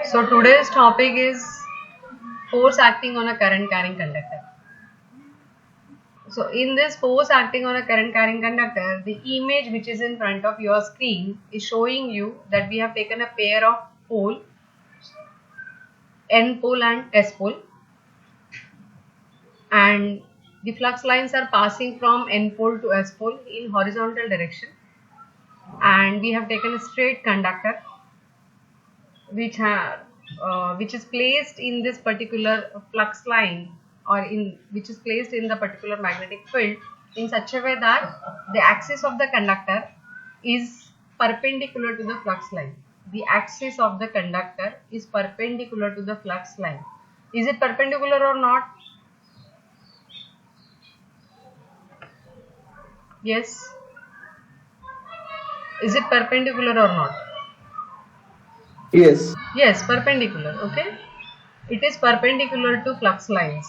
So today's topic is force acting on a current carrying conductor. So in this force acting on a current carrying conductor, the image which is in front of your screen is showing you that we have taken a pair of pole, N pole and S pole, and the flux lines are passing from N pole to S pole in horizontal direction, and we have taken a straight conductor which is placed in this particular flux line, or in which is placed in the particular magnetic field in such a way that the axis of the conductor is perpendicular to the flux line. The axis of the conductor is perpendicular to the flux line. Is it perpendicular or not? Yes. Is it perpendicular or not? Yes. Yes, perpendicular. Okay. It is perpendicular to flux lines.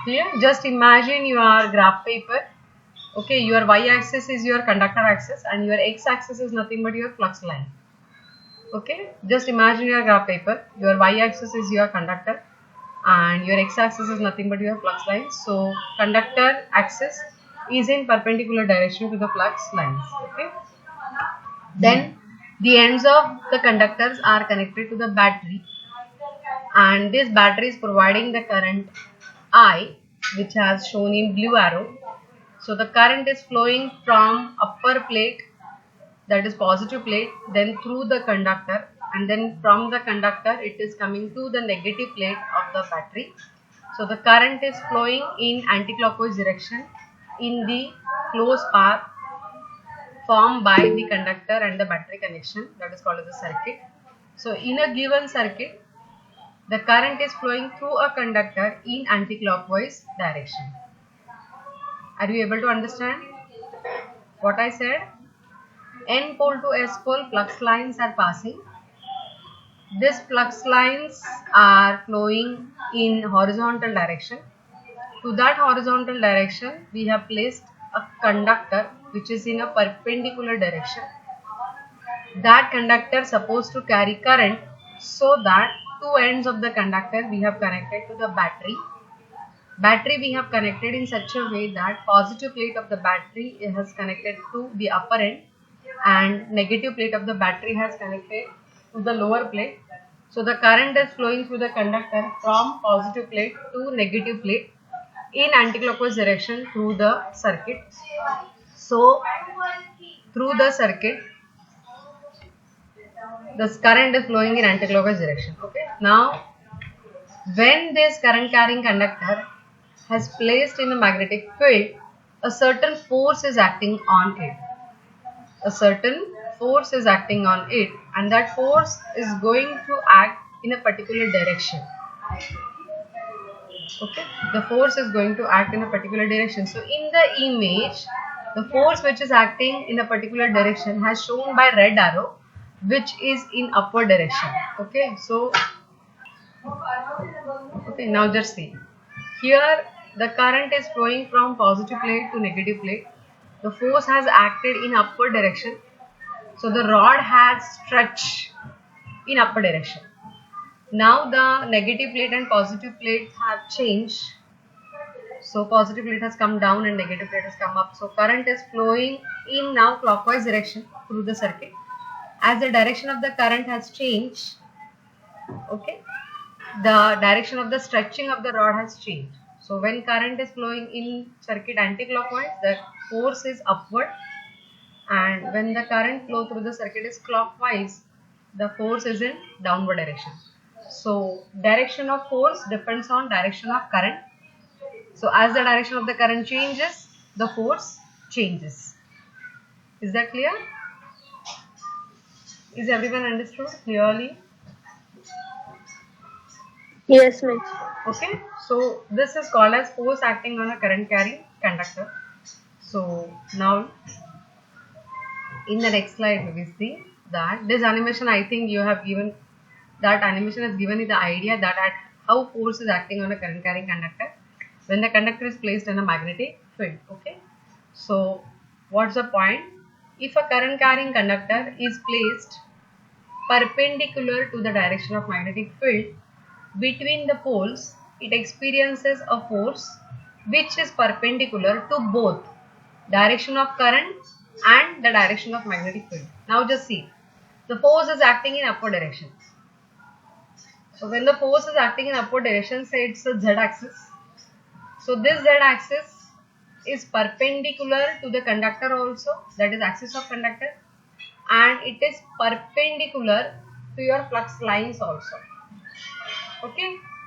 Here, just imagine your graph paper. Okay, your y-axis is your conductor axis and your x-axis is nothing but your flux line. Okay, just imagine your graph paper. Your y-axis is your conductor and your x-axis is nothing but your flux line. So, conductor axis is in perpendicular direction to the flux lines. Okay. Then, the ends of the conductors are connected to the battery, and this battery is providing the current I, which has shown in blue arrow. So the current is flowing from upper plate, that is positive plate, then through the conductor, and then from the conductor it is coming to the negative plate of the battery. So the current is flowing in anti-clockwise direction in the closed path formed by the conductor and the battery connection, that is called as a circuit. So in a given circuit, the current is flowing through a conductor in anti-clockwise direction. Are you able to understand what I said? N pole to S pole flux lines are passing. These flux lines are flowing in horizontal direction. To that horizontal direction, we have placed a conductor which is in a perpendicular direction. That conductor is supposed to carry current, so that two ends of the conductor we have connected to the battery. Battery we have connected in such a way that positive plate of the battery has connected to the upper end and negative plate of the battery has connected to the lower plate. So the current is flowing through the conductor from positive plate to negative plate in anticlockwise direction through the circuit. So through the circuit, the current is flowing in anticlockwise direction. Okay. Now, when this current carrying conductor has placed in a magnetic field, a certain force is acting on it. A certain force is acting on it, and that force is going to act in a particular direction. Okay, the force is going to act in a particular direction. So in the image, the force which is acting in a particular direction has shown by red arrow, which is in upward direction. Okay, so now just see. Here the current is flowing from positive plate to negative plate. The force has acted in upward direction. So the rod has stretched in upward direction. Now the negative plate and positive plate have changed. So positive plate has come down and negative plate has come up. So current is flowing in now clockwise direction through the circuit. As the direction of the current has changed, okay, the direction of the stretching of the rod has changed. So when current is flowing in circuit anti-clockwise, the force is upward, and when the current flow through the circuit is clockwise, the force is in downward direction. So direction of force depends on direction of current. So as the direction of the current changes, the force changes. Is that clear? Is everyone understood clearly? Yes, miss. Okay, so this is called as force acting on a current carrying conductor. So now in the next slide we will see that this animation, I think you have given, that animation has given you the idea that at how force is acting on a current carrying conductor when the conductor is placed in a magnetic field. Okay, so what's the point? If a current carrying conductor is placed perpendicular to the direction of magnetic field, between the poles it experiences a force which is perpendicular to both direction of current and the direction of magnetic field. Now just see, the force is acting in upward direction. So when the force is acting in upward direction, say it's a z-axis. So this z-axis is perpendicular to the conductor also, that is axis of conductor, and it is perpendicular to your flux lines also. Okay.